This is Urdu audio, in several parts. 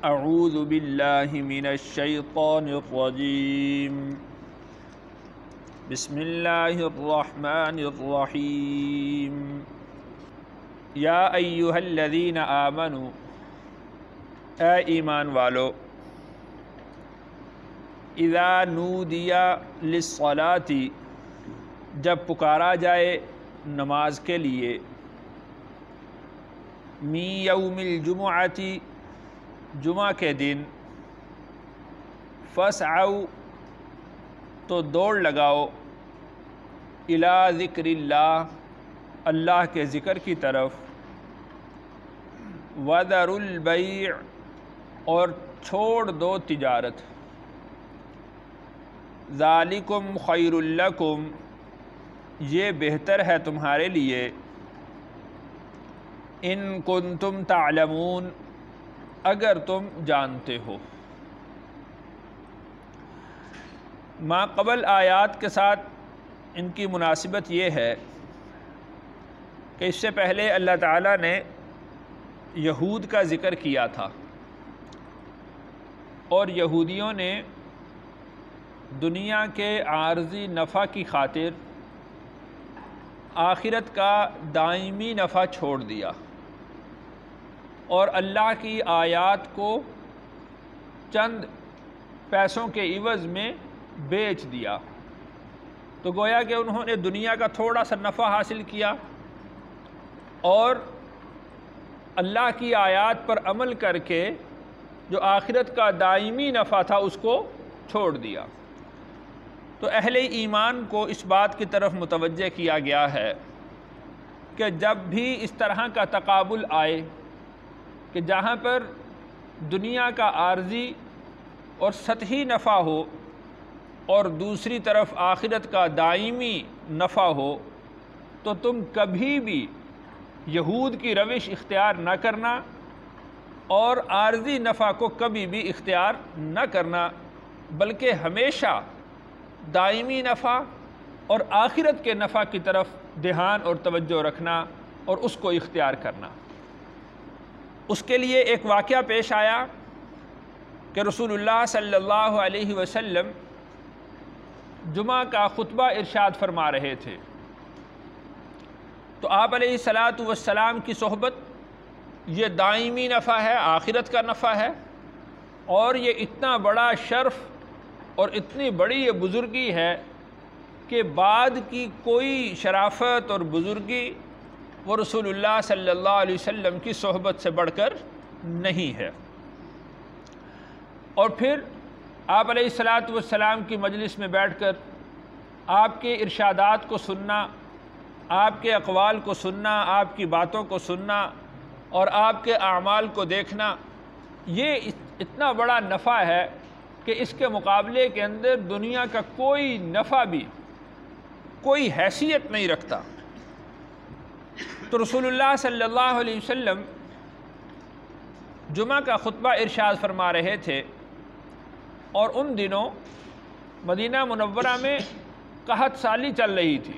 اعوذ باللہ من الشیطان الرجیم بسم اللہ الرحمن الرحیم یا ایہا الذین آمنوا اے ایمان والو اذا نودی للصلاۃ جب پکارا جائے نماز کے لیے من یوم الجمعۃ جمعہ کے دن فاسعوا تو دوڑ لگاؤ الی ذکر اللہ اللہ کے ذکر کی طرف وذروا البیع اور چھوڑ دو تجارت ذالکم خیر لکم یہ بہتر ہے تمہارے لیے ان کنتم تعلمون اگر تم جانتے ہو۔ ما قبل آیات کے ساتھ ان کی مناسبت یہ ہے کہ اس سے پہلے اللہ تعالیٰ نے یہود کا ذکر کیا تھا اور یہودیوں نے دنیا کے عارضی نفع کی خاطر آخرت کا دائمی نفع چھوڑ دیا اور اللہ کی آیات کو چند پیسوں کے عوض میں بیچ دیا، تو گویا کہ انہوں نے دنیا کا تھوڑا سا نفع حاصل کیا اور اللہ کی آیات پر عمل کر کے جو آخرت کا دائمی نفع تھا اس کو چھوڑ دیا۔ تو اہل ایمان کو اس بات کی طرف متوجہ کیا گیا ہے کہ جب بھی اس طرح کا تقابل آئے کہ جہاں پر دنیا کا عارضی اور سطحی نفع ہو اور دوسری طرف آخرت کا دائمی نفع ہو، تو تم کبھی بھی یہود کی روش اختیار نہ کرنا اور عارضی نفع کو کبھی بھی اختیار نہ کرنا، بلکہ ہمیشہ دائمی نفع اور آخرت کے نفع کی طرف دھیان اور توجہ رکھنا اور اس کو اختیار کرنا۔ اس کے لیے ایک واقعہ پیش آیا کہ رسول اللہ صلی اللہ علیہ وسلم جمعہ کا خطبہ ارشاد فرما رہے تھے، تو آپ علیہ الصلاۃ والسلام کی صحبت یہ دائمی نفع ہے، آخرت کا نفع ہے، اور یہ اتنا بڑا شرف اور اتنی بڑی یہ بزرگی ہے کہ بعد کی کوئی شرافت اور بزرگی وہ رسول اللہ صلی اللہ علیہ وسلم کی صحبت سے بڑھ کر نہیں ہے۔ اور پھر آپ علیہ الصلاۃ والسلام کی مجلس میں بیٹھ کر آپ کے ارشادات کو سننا، آپ کے اقوال کو سننا، آپ کی باتوں کو سننا اور آپ کے اعمال کو دیکھنا، یہ اتنا بڑا نفع ہے کہ اس کے مقابلے کے اندر دنیا کا کوئی نفع بھی کوئی حیثیت نہیں رکھتا۔ تو رسول اللہ صلی اللہ علیہ وسلم جمعہ کا خطبہ ارشاد فرما رہے تھے، اور ان دنوں مدینہ منورہ میں قحط سالی چل رہی تھی،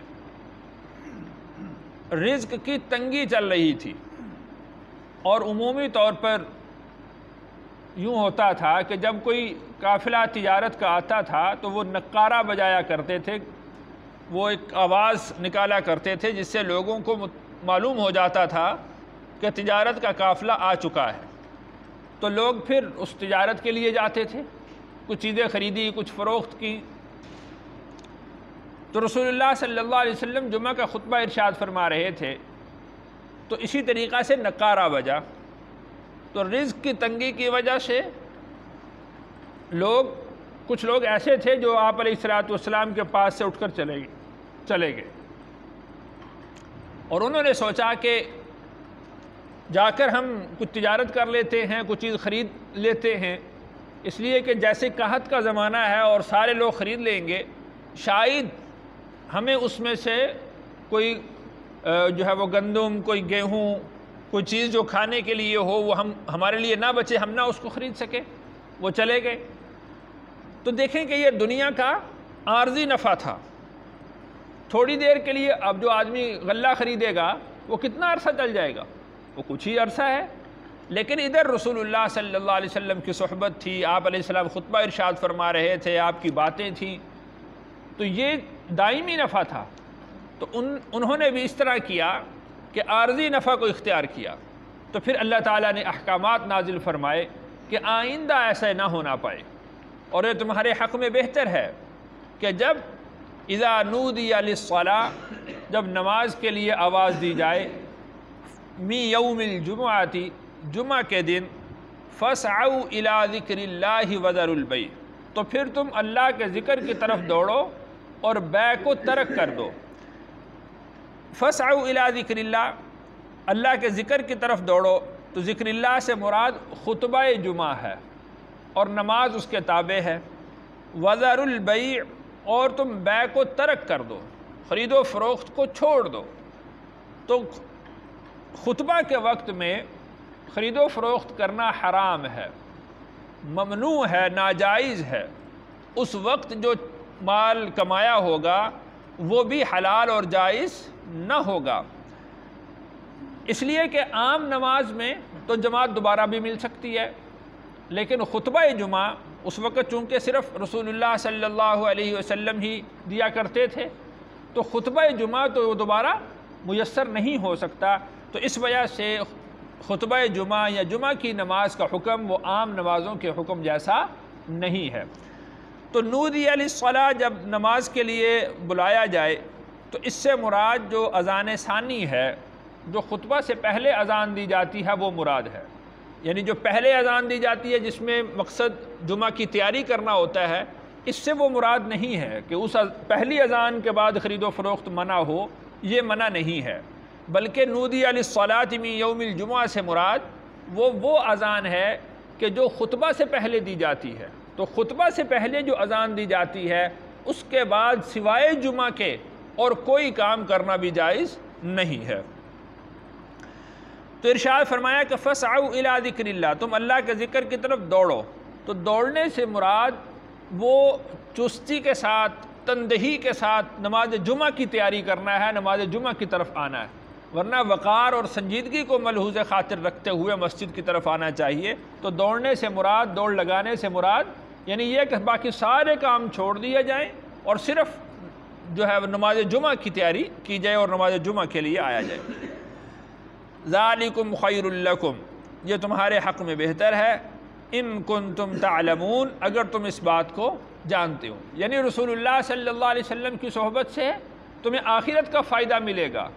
رزق کی تنگی چل رہی تھی، اور عمومی طور پر یوں ہوتا تھا کہ جب کوئی قافلہ تجارت کا آتا تھا تو وہ نقارہ بجایا کرتے تھے، وہ ایک آواز نکالا کرتے تھے جس سے لوگوں کو معلوم ہو جاتا تھا کہ تجارت کا قافلہ آ چکا ہے، تو لوگ پھر اس تجارت کے لیے جاتے تھے، کچھ چیزیں خریدی، کچھ فروخت کی۔ تو رسول اللہ صلی اللہ علیہ وسلم جمعہ کا خطبہ ارشاد فرما رہے تھے، تو اسی طریقہ سے نقارہ بجا، تو رزق کی تنگی کی وجہ سے کچھ لوگ ایسے تھے جو آپ علیہ الصلوۃ والسلام کے پاس سے اٹھ کر چلے گئے، اور انہوں نے سوچا کہ جا کر ہم کچھ تجارت کر لیتے ہیں، کچھ چیز خرید لیتے ہیں، اس لیے کہ جیسے قحط کا زمانہ ہے اور سارے لوگ خرید لیں گے، شاید ہمیں اس میں سے کوئی جو ہے وہ گندم، کوئی گیہوں، کوئی چیز جو کھانے کے لیے ہو وہ ہمارے لیے نہ بچے، ہم نہ اس کو خرید سکے۔ وہ چلے گئے، تو دیکھیں کہ یہ دنیا کا عارضی نفع تھا، تھوڑی دیر کے لیے اب جو آدمی غلہ خریدے گا وہ کتنا عرصہ چل جائے گا؟ وہ کچھ ہی عرصہ ہے، لیکن ادھر رسول اللہ صلی اللہ علیہ وسلم کی صحبت تھی، آپ علیہ السلام خطبہ ارشاد فرما رہے تھے، آپ کی باتیں تھیں، تو یہ دائمی نفع تھا۔ تو انہوں نے بھی اس طرح کیا کہ عارضی نفع کو اختیار کیا، تو پھر اللہ تعالیٰ نے احکامات نازل فرمائے کہ آئندہ ایسا نہ ہونا پائے، اور یہ تمہارے حق میں بہتر ہے کہ جب اذا نودی للصلاۃ، جب نماز کے لیے آواز دی جائے، من یوم الجمعۃ، جمعہ کے دن، فاسعوا الی ذکر اللہ وذروا البیع، تو پھر تم اللہ کے ذکر کی طرف دوڑو اور بیع کو ترک کر دو۔ فاسعوا الی ذکر اللہ، اللہ کے ذکر کی طرف دوڑو، تو ذکر اللہ سے مراد خطبہ جمعہ ہے اور نماز اس کے تابع ہے۔ وذروا البیع، اور تم بیع کو ترک کر دو، خرید و فروخت کو چھوڑ دو۔ تو خطبہ کے وقت میں خرید و فروخت کرنا حرام ہے، ممنوع ہے، ناجائز ہے۔ اس وقت جو مال کمایا ہوگا وہ بھی حلال اور جائز نہ ہوگا، اس لیے کہ عام نماز میں تو جماعت دوبارہ بھی مل سکتی ہے، لیکن خطبہ جمعہ اس وقت چونکہ صرف رسول اللہ صلی اللہ علیہ وسلم ہی دیا کرتے تھے، تو خطبہ جمعہ تو وہ دوبارہ میسر نہیں ہو سکتا، تو اس وجہ سے خطبہ جمعہ یا جمعہ کی نماز کا حکم وہ عام نمازوں کے حکم جیسا نہیں ہے۔ تو نودی للصلاۃ، جب نماز کے لیے بلایا جائے، تو اس سے مراد جو اذان ثانی ہے، جو خطبہ سے پہلے اذان دی جاتی ہے، وہ مراد ہے۔ یعنی جو پہلے اذان دی جاتی ہے جس میں مقصد جمعہ کی تیاری کرنا ہوتا ہے، اس سے وہ مراد نہیں ہے کہ اس پہلی اذان کے بعد خرید و فروخت منع ہو، یہ منع نہیں ہے، بلکہ نودی للصلاۃ من یوم الجمعہ سے مراد وہ اذان ہے کہ جو خطبہ سے پہلے دی جاتی ہے۔ تو خطبہ سے پہلے جو اذان دی جاتی ہے، اس کے بعد سوائے جمعہ کے اور کوئی کام کرنا بھی جائز نہیں ہے۔ تو ارشاد فرمایا کہ فاسعوا الی ذکر اللہ، تم اللہ کے ذکر کی طرف دوڑو۔ تو دوڑنے سے مراد وہ چستی کے ساتھ، تندہی کے ساتھ نماز جمعہ کی تیاری کرنا ہے، نماز جمعہ کی طرف آنا ہے، ورنہ وقار اور سنجیدگی کو ملحوظ خاطر رکھتے ہوئے مسجد کی طرف آنا چاہیے۔ تو دوڑنے سے مراد، دوڑ لگانے سے مراد یعنی یہ کہ باقی سارے کام چھوڑ دیے جائیں اور صرف جو ہے نماز جمعہ کی تیاری کی جائے اور نماز جمعہ کے لیے آیا جائے۔ ذالکم خیر لکم، یہ تمہارے حق میں بہتر ہے، ان کنتم تعلمون، اگر تم اس بات کو جانتے ہو۔ یعنی رسول اللہ صلی اللہ علیہ وسلم کی صحبت سے تمہیں آخرت کا فائدہ ملے گا،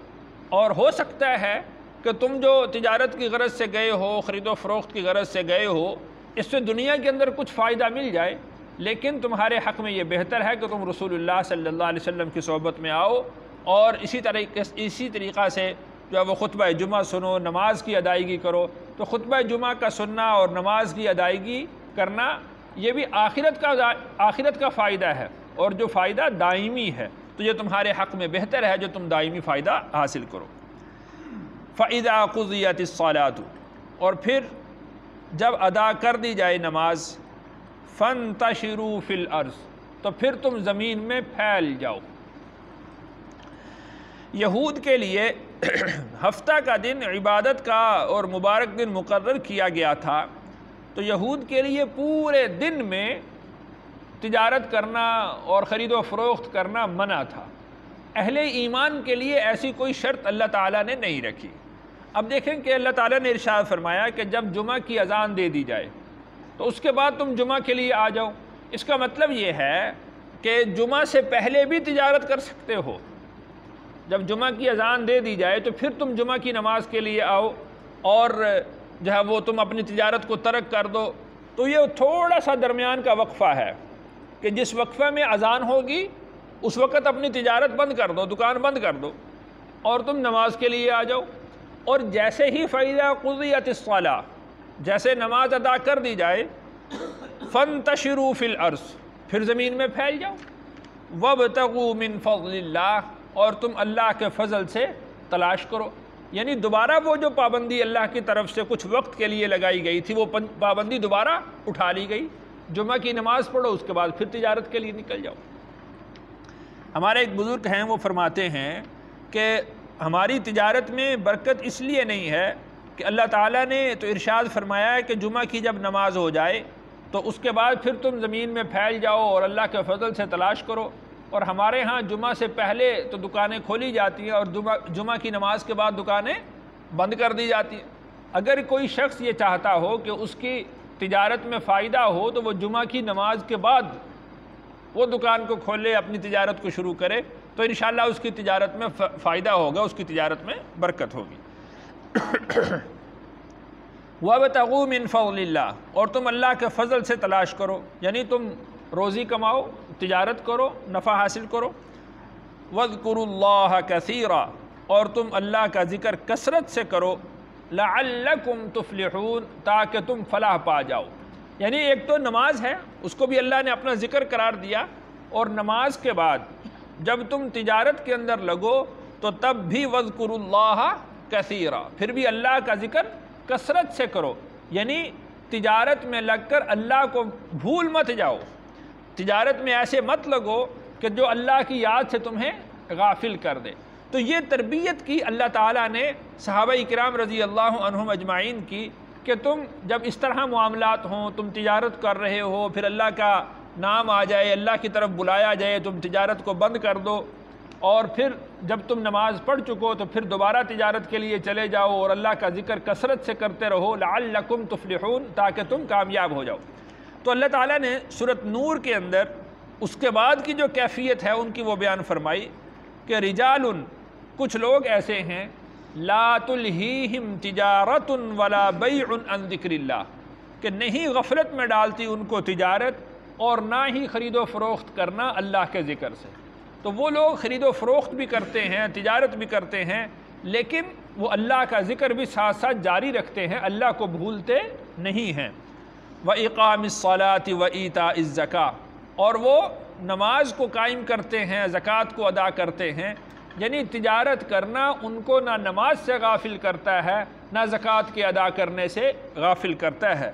اور ہو سکتا ہے کہ تم جو تجارت کی غرض سے گئے ہو، خرید و فروخت کی غرض سے گئے ہو، اس سے دنیا کے اندر کچھ فائدہ مل جائے، لیکن تمہارے حق میں یہ بہتر ہے کہ تم رسول اللہ صلی اللہ علیہ وسلم کی صحبت میں آؤ، اور اسی طریقہ سے جو ہے وہ خطبہ جمعہ سنو، نماز کی ادائیگی کرو۔ تو خطبہ جمعہ کا سننا اور نماز کی ادائیگی کرنا یہ بھی آخرت کا فائدہ ہے، اور جو فائدہ دائمی ہے، تو یہ تمہارے حق میں بہتر ہے جو تم دائمی فائدہ حاصل کرو۔ فَإِذَا قُضِيَتِ الصَّلَاةُ، اور پھر جب ادا کر دی جائے نماز، فَانْتَشِرُوا فِي الْأَرْضِ، تو پھر تم زمین میں پھیل جاؤ۔ یہود کے لیے ہفتہ کا دن عبادت کا اور مبارک دن مقرر کیا گیا تھا، تو یہود کے لیے پورے دن میں تجارت کرنا اور خرید و فروخت کرنا منع تھا۔ اہل ایمان کے لیے ایسی کوئی شرط اللہ تعالیٰ نے نہیں رکھی۔ اب دیکھیں کہ اللہ تعالیٰ نے ارشاد فرمایا کہ جب جمعہ کی اذان دے دی جائے تو اس کے بعد تم جمعہ کے لیے آ جاؤ۔ اس کا مطلب یہ ہے کہ جمعہ سے پہلے بھی تجارت کر سکتے ہو، جب جمعہ کی اذان دے دی جائے تو پھر تم جمعہ کی نماز کے لیے آؤ اور جو ہے وہ تم اپنی تجارت کو ترک کر دو۔ تو یہ تھوڑا سا درمیان کا وقفہ ہے کہ جس وقفے میں اذان ہوگی اس وقت اپنی تجارت بند کر دو، دکان بند کر دو، اور تم نماز کے لیے آ جاؤ۔ اور جیسے ہی فَإِذَا قُضِيَتِ الصَّلَاةُ، جیسے نماز ادا کر دی جائے، فَانْتَشِرُوا فِي الْأَرْضِ، پھر زمین میں پھیل جاؤ، وَابْتَغُوا مِنْ فَضْلِ اللَّهِ، اور تم اللہ کے فضل سے تلاش کرو۔ یعنی دوبارہ وہ جو پابندی اللہ کی طرف سے کچھ وقت کے لیے لگائی گئی تھی، وہ پابندی دوبارہ اٹھا لی گئی۔ جمعہ کی نماز پڑھو، اس کے بعد پھر تجارت کے لیے نکل جاؤ۔ ہمارے ایک بزرگ ہیں، وہ فرماتے ہیں کہ ہماری تجارت میں برکت اس لیے نہیں ہے کہ اللہ تعالیٰ نے تو ارشاد فرمایا ہے کہ جمعہ کی جب نماز ہو جائے تو اس کے بعد پھر تم زمین میں پھیل جاؤ اور اللہ کے فضل سے تلاش کرو، اور ہمارے ہاں جمعہ سے پہلے تو دکانیں کھولی جاتی ہیں اور جمعہ کی نماز کے بعد دکانیں بند کر دی جاتی ہیں۔ اگر کوئی شخص یہ چاہتا ہو کہ اس کی تجارت میں فائدہ ہو تو وہ جمعہ کی نماز کے بعد وہ دکان کو کھولے، اپنی تجارت کو شروع کرے، تو انشاءاللہ اس کی تجارت میں فائدہ ہوگا، اس کی تجارت میں برکت ہوگی۔ وَابْتَغُوا مِن فَضْلِ اللَّهِ، اور تم اللہ کے فضل سے تلاش کرو، یعنی تم روزی کماؤ، تجارت کرو، نفع حاصل کرو۔ وَاذْكُرُوا اللَّهَ كَثِيرًا، اور تم اللہ کا ذکر کثرت سے کرو، لَعَلَّكُمْ تُفْلِحُونَ، تاکہ تم فلاح پا جاؤ۔ یعنی ایک تو نماز ہے، اس کو بھی اللہ نے اپنا ذکر قرار دیا، اور نماز کے بعد جب تم تجارت کے اندر لگو تو تب بھی وَاذْكُرُوا اللَّهَ كَثِيرًا، پھر بھی اللہ کا ذکر کثرت سے کرو، یعنی تجارت میں لگ کر اللہ کو بھول مت جاؤ، تجارت میں ایسے مت لگو کہ جو اللہ کی یاد سے تمہیں غافل کر دے۔ تو یہ تربیت کی اللہ تعالیٰ نے صحابہ کرام رضی اللہ عنہم اجمعین کی، کہ تم جب اس طرح معاملات ہوں، تم تجارت کر رہے ہو، پھر اللہ کا نام آ جائے، اللہ کی طرف بلایا جائے، تم تجارت کو بند کر دو، اور پھر جب تم نماز پڑھ چکو تو پھر دوبارہ تجارت کے لیے چلے جاؤ اور اللہ کا ذکر کثرت سے کرتے رہو، لعلکم تفلحون، تاکہ تم کامیاب ہو جاؤ۔ تو اللہ تعالیٰ نے سورۃ نور کے اندر اس کے بعد کی جو کیفیت ہے ان کی وہ بیان فرمائی کہ رجال، کچھ لوگ ایسے ہیں، لا تلہیہم تجارت ولا بیع عن ذکر اللہ، کہ نہیں غفلت میں ڈالتی ان کو تجارت اور نہ ہی خرید و فروخت کرنا اللہ کے ذکر سے۔ تو وہ لوگ خرید و فروخت بھی کرتے ہیں، تجارت بھی کرتے ہیں، لیکن وہ اللہ کا ذکر بھی ساتھ ساتھ جاری رکھتے ہیں، اللہ کو بھولتے نہیں ہیں۔ وَإِقَامِ الصَّلَاةِ وَإِيتَاءِ الزَّكَاةِ، اور وہ نماز کو قائم کرتے ہیں، زکوٰۃ کو ادا کرتے ہیں، یعنی تجارت کرنا ان کو نہ نماز سے غافل کرتا ہے، نہ زکوٰۃ کے ادا کرنے سے غافل کرتا ہے۔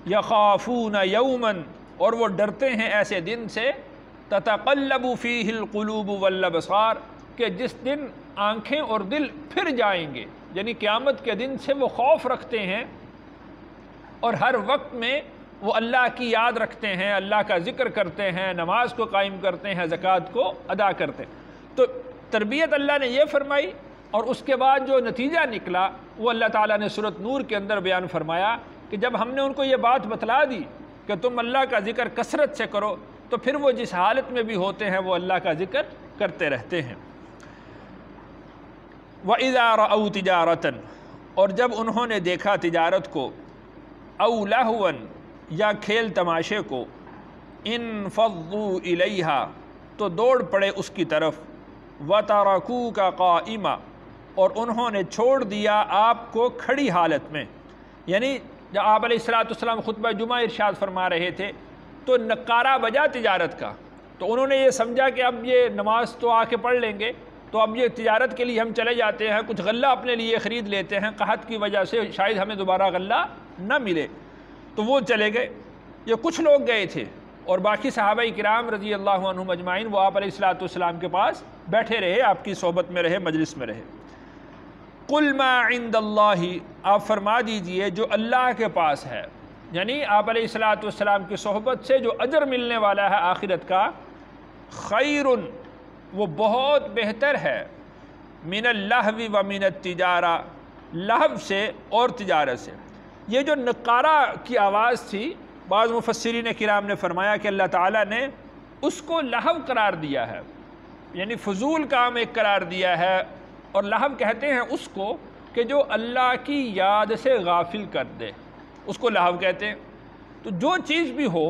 يَخَافُونَ يَوْمًا، اور وہ ڈرتے ہیں ایسے دن سے، تَتَقَلَّبُ فِيهِ الْقُلُوبُ وَالْأَبْصَارُ، کہ جس دن آنکھیں اور دل پھر جائیں گے، یعنی قیامت کے دن سے وہ خوف رکھتے ہیں، اور ہر وقت میں وہ اللہ کی یاد رکھتے ہیں، اللہ کا ذکر کرتے ہیں، نماز کو قائم کرتے ہیں، زکوٰۃ کو ادا کرتے ہیں۔ تو تربیت اللہ نے یہ فرمائی، اور اس کے بعد جو نتیجہ نکلا وہ اللہ تعالیٰ نے سورۃ نور کے اندر بیان فرمایا کہ جب ہم نے ان کو یہ بات بتلا دی کہ تم اللہ کا ذکر کثرت سے کرو، تو پھر وہ جس حالت میں بھی ہوتے ہیں وہ اللہ کا ذکر کرتے رہتے ہیں۔ وَإِذَا رَأَوْا تِجَارَةً، اور جب انہوں نے دیکھا تجارت کو، أَوْ لَهْوًا، یا کھیل تماشے کو، انفضوا الیہا، تو دوڑ پڑے اس کی طرف، وَتَرَكُوكَ قَائِمًا، اور انہوں نے چھوڑ دیا آپ کو کھڑی حالت میں۔ یعنی جب آپ علیہ السلام خطبہ جمعہ ارشاد فرما رہے تھے تو نقارہ بجا تجارت کا، تو انہوں نے یہ سمجھا کہ اب یہ نماز تو آ کے پڑھ لیں گے، تو اب یہ تجارت کے لیے ہم چلے جاتے ہیں، کچھ غلہ اپنے لیے خرید لیتے ہیں، قحط کی وجہ سے شاید ہمیں دوبارہ غلہ نہ ملے، تو وہ چلے گئے۔ یہ کچھ لوگ گئے تھے، اور باقی صحابہ کرام رضی اللہ عنہم اجمعین وہ آپ علیہ السلام کے پاس بیٹھے رہے، آپ کی صحبت میں رہے، مجلس میں رہے۔ قُلْ مَا عِنْدَ اللَّهِ، آپ فرما دیجئے جو اللہ کے پاس ہے، یعنی آپ علیہ السلام کی صحبت سے جو اجر ملنے والا ہے آخرت کا، خیر، وہ بہت بہتر ہے، من اللہو ومن التجارہ، لہو سے اور تجارت سے۔ یہ جو نقارہ کی آواز تھی، بعض مفسرین کرام نے فرمایا کہ اللہ تعالیٰ نے اس کو لہو قرار دیا ہے، یعنی فضول کام ایک قرار دیا ہے، اور لہو کہتے ہیں اس کو کہ جو اللہ کی یاد سے غافل کر دے، اس کو لہو کہتے ہیں۔ تو جو چیز بھی ہو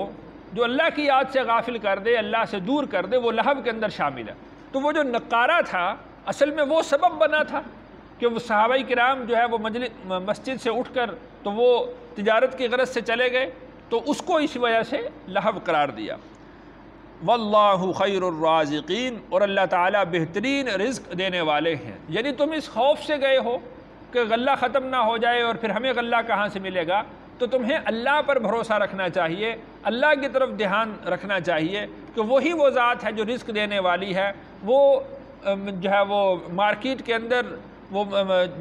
جو اللہ کی یاد سے غافل کر دے، اللہ سے دور کر دے، وہ لہو کے اندر شامل ہے۔ تو وہ جو نقارہ تھا اصل میں وہ سبب بنا تھا کہ وہ صحابہ کرام جو ہے وہ مسجد سے اٹھ کر تو وہ تجارت کی غرض سے چلے گئے، تو اس کو اس وجہ سے لہو قرار دیا۔ واللہ خیر الرازقین، اور اللہ تعالیٰ بہترین رزق دینے والے ہیں۔ یعنی تم اس خوف سے گئے ہو کہ غلہ ختم نہ ہو جائے اور پھر ہمیں غلہ کہاں سے ملے گا، تو تمہیں اللہ پر بھروسہ رکھنا چاہیے، اللہ کی طرف دھیان رکھنا چاہیے کہ وہی وہ ذات ہے جو رزق دینے والی ہے۔ وہ جو ہے وہ مارکیٹ کے اندر وہ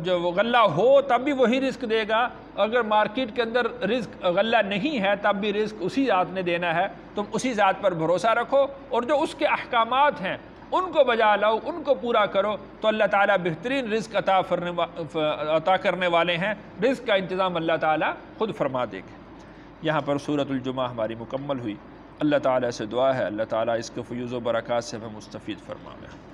جو غلہ ہو تب بھی وہی رزق دے گا، اگر مارکیٹ کے اندر رزق غلہ نہیں ہے تب بھی رزق اسی ذات نے دینا ہے، تم اسی ذات پر بھروسہ رکھو اور جو اس کے احکامات ہیں ان کو بجا لاؤ، ان کو پورا کرو، تو اللہ تعالیٰ بہترین رزق عطا کرنے والے ہیں، رزق کا انتظام اللہ تعالیٰ خود فرما دے گا۔ یہاں پر سورۃ الجمعہ ہماری مکمل ہوئی۔ اللہ تعالیٰ سے دعا ہے اللہ تعالیٰ اس کے فیوز و برکات سے ہمیں مستفید فرمائے۔